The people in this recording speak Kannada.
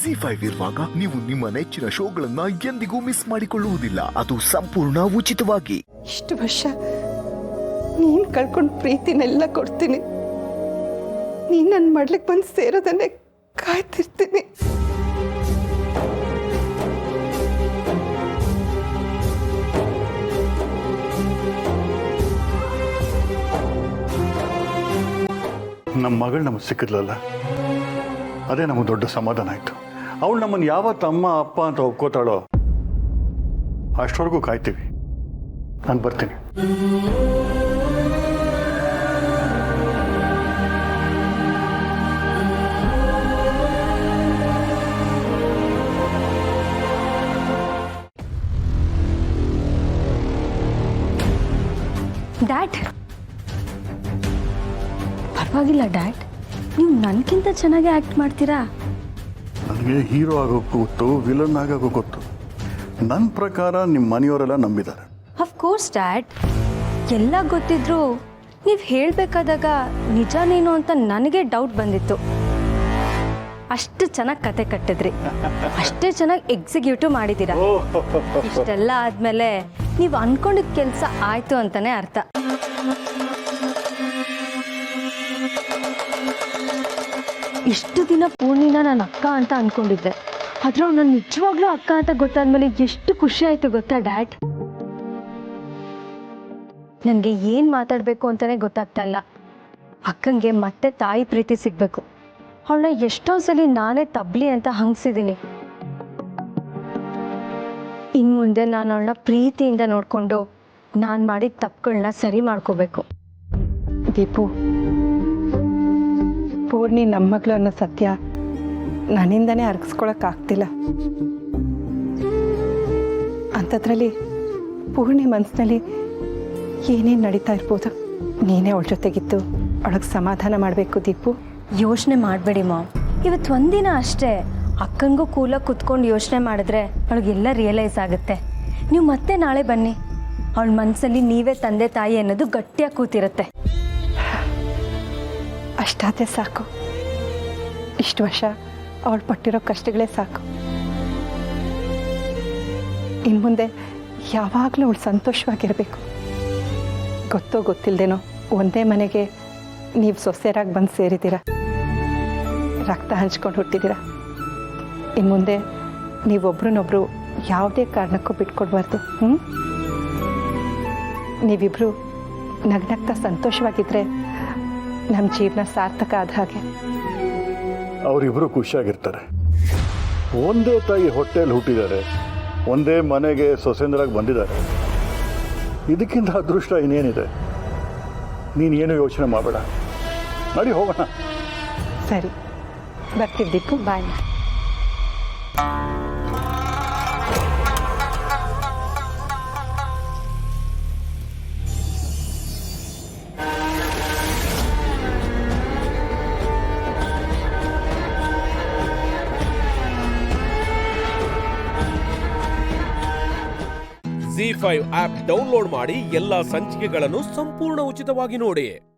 ಜಿ5 ಇರುವಾಗ ನೀವು ನಿಮ್ಮ ನೆಚ್ಚಿನ ಶೋಗಳನ್ನ ಎಂದಿಗೂ ಮಿಸ್ ಮಾಡಿಕೊಳ್ಳುವುದಿಲ್ಲ. ಅದು ಸಂಪೂರ್ಣ ಉಚಿತವಾಗಿ. ಇಷ್ಟು ವರ್ಷ ನೀನ್ ಕಳ್ಕೊಂಡು ಪ್ರೀತಿನೆಲ್ಲ ಕೊಡ್ತೀನಿ. ನೀನ್ ನನ್ನ ಮಾಡ್ಲಿಕ್ಕೆ ಬಂದು ಸೇರೋದನ್ನೇ ಕಾಯ್ತಿರ್ತೀನಿ. ನಮ್ಮ ಮಗಳು ನಮಗೆ ಸಿಕ್ಕಿದ್ಲಲ್ಲ, ಅದೇ ನಮಗೆ ದೊಡ್ಡ ಸಮಾಧಾನ ಆಯಿತು. ಅವಳು ನಮ್ಮನ್ನು ಯಾವತ್ತು ಅಮ್ಮ ಅಪ್ಪ ಅಂತ ಒಪ್ಕೋತಾಳೋ ಅಷ್ಟವರೆಗೂ ಕಾಯ್ತೀವಿ. ನಾನು ಬರ್ತೀನಿ. ಡ್ಯಾಡ್, ಪರವಾಗಿಲ್ಲ ಡ್ಯಾಡ್, ನೀವು ನನಗಿಂತ ಚೆನ್ನಾಗಿ ಆ್ಯಕ್ಟ್ ಮಾಡ್ತೀರಾ. ನನಗೆ ಹೀರೋ ಆಗೋಕ್ಕೂ ಗೊತ್ತು, ವಿಲನ್ ಆಗೋಕ್ಕೂ ಗೊತ್ತು. ನನ್ನ ಪ್ರಕಾರ ನಿಮ್ಮ ಮನೆಯವರೆಲ್ಲ ನಂಬಿದ್ದಾರೆ. ಅಫ್ಕೋರ್ಸ್ ಡ್ಯಾಡ್, ಎಲ್ಲ ಗೊತ್ತಿದ್ರು ನೀವು ಹೇಳಬೇಕಾದಾಗ ನಿಜನೇನು ಅಂತ ನನಗೆ ಡೌಟ್ ಬಂದಿತ್ತು. ಅಷ್ಟು ಚೆನ್ನಾಗಿ ಕತೆ ಕಟ್ಟಿದ್ರಿ, ಅಷ್ಟೇ ಚೆನ್ನಾಗಿ ಎಕ್ಸಿಕ್ಯೂಟಿವ್ ಮಾಡಿದ್ದೀರಾ. ಇಷ್ಟೆಲ್ಲ ಆದಮೇಲೆ ನೀವು ಅಂದ್ಕೊಂಡಿದ್ದ ಕೆಲಸ ಆಯಿತು ಅಂತಲೇ ಅರ್ಥ. ಇಷ್ಟು ದಿನ ಪೂರ್ಣಿನ ನಾನು ಅಕ್ಕ ಅಂತ ಅಂದ್ಕೊಂಡಿದ್ದೆ, ಆದ್ರೆ ನಾನು ನಿಜವಾಗ್ಲೂ ಅಕ್ಕ ಅಂತ ಗೊತ್ತಾದ್ಮೇಲೆ ಎಷ್ಟು ಖುಷಿ ಆಯಿತು ಗೊತ್ತಾ ಡ್ಯಾಡ್. ನನಗೆ ಏನು ಮಾತಾಡಬೇಕು ಅಂತಲೇ ಗೊತ್ತಾಗ್ತಾ ಇಲ್ಲ. ಅಕ್ಕಂಗೆ ಮತ್ತೆ ತಾಯಿ ಪ್ರೀತಿ ಸಿಗಬೇಕು. ಅವಳನ್ನ ಎಷ್ಟೋ ಸಲ ನಾನೇ ತಬ್ಲಿ ಅಂತ ಹಂಗಿಸಿದ್ದೀನಿ. ಇನ್ನು ಮುಂದೆ ನಾನು ಅವಳನ್ನ ಪ್ರೀತಿಯಿಂದ ನೋಡಿಕೊಂಡು ನಾನು ಮಾಡಿದ ತಪ್ಪುಗಳನ್ನ ಸರಿ ಮಾಡ್ಕೋಬೇಕು. ದೀಪು, ಪೂರ್ಣಿ ನಮ್ಮ ಮಗಳು ಅನ್ನೋ ಸತ್ಯ ನನ್ನಿಂದನೇ ಅರ್ಗಿಸ್ಕೊಳಕ್ಕಾಗ್ತಿಲ್ಲ. ಅಂಥದ್ರಲ್ಲಿ ಪೂರ್ಣಿ ಮನಸ್ಸಿನಲ್ಲಿ ಏನೇನು ನಡೀತಾ ಇರ್ಬೋದು. ನೀನೇ ಅವಳ ಜೊತೆಗಿದ್ದು ಅವಳಿಗೆ ಸಮಾಧಾನ ಮಾಡಬೇಕು. ದೀಪು, ಯೋಚನೆ ಮಾಡಬೇಡಿ ಮಾಮ್, ಇವತ್ತು ಒಂದಿನ ಅಷ್ಟೇ. ಅಕ್ಕನಿಗೂ ಕೂಲಾಗಿ ಕುತ್ಕೊಂಡು ಯೋಚನೆ ಮಾಡಿದ್ರೆ ಅವಳಿಗೆಲ್ಲ ರಿಯಲೈಸ್ ಆಗುತ್ತೆ. ನೀವು ಮತ್ತೆ ನಾಳೆ ಬನ್ನಿ, ಅವಳ ಮನಸ್ಸಲ್ಲಿ ನೀವೇ ತಂದೆ ತಾಯಿ ಅನ್ನೋದು ಗಟ್ಟಿಯಾಗಿ ಕೂತಿರುತ್ತೆ. ಅಷ್ಟಾದರೆ ಸಾಕು. ಇಷ್ಟು ವರ್ಷ ಅವಳು ಪಟ್ಟಿರೋ ಕಷ್ಟಗಳೇ ಸಾಕು. ಇನ್ನು ಮುಂದೆ ಯಾವಾಗಲೂ ಅವಳು ಸಂತೋಷವಾಗಿರಬೇಕು. ಗೊತ್ತೋ ಗೊತ್ತಿಲ್ಲದೇನೋ ಒಂದೇ ಮನೆಗೆ ನೀವು ಸೊಸೆಯರಾಗಿ ಬಂದು ಸೇರಿದ್ದೀರ, ರಕ್ತ ಹಂಚ್ಕೊಂಡು ಹುಟ್ಟಿದ್ದೀರ. ಇನ್ನು ಮುಂದೆ ನೀವೊಬ್ರನ್ನೊಬ್ರು ಯಾವುದೇ ಕಾರಣಕ್ಕೂ ಬಿಟ್ಕೊಡ್ಬಾರ್ದು. ನೀವಿಬ್ಬರು ನಗ್ನಗ್ತಾ ಸಂತೋಷವಾಗಿದ್ದರೆ ನಮ್ಮ ಜೀವನ ಸಾರ್ಥಕ ಆದ ಹಾಗೆ. ಅವರಿಬ್ಬರು ಖುಷಿಯಾಗಿರ್ತಾರೆ. ಒಂದೇ ತಾಯಿ ಹೊಟ್ಟೆಯಲ್ಲಿ ಹುಟ್ಟಿದ್ದಾರೆ, ಒಂದೇ ಮನೆಗೆ ಸೊಸೆಂದರಾಗಿ ಬಂದಿದ್ದಾರೆ. ಇದಕ್ಕಿಂತ ಅದೃಷ್ಟ ಇನ್ನೇನಿದೆ? ನೀನು ಏನು ಯೋಚನೆ ಮಾಡಬೇಡ, ನಡಿ ಹೋಗೋಣ. ಸರಿ, ಬರ್ತಿದ್ದೀಕು. ಬಾಯ್. ಜಿ5 ಆಪ್ ಡೌನ್ಲೋಡ್ ಮಾಡಿ ಎಲ್ಲಾ ಸಂಚಿಕೆಗಳನ್ನು ಸಂಪೂರ್ಣ ಉಚಿತವಾಗಿ ನೋಡಿ.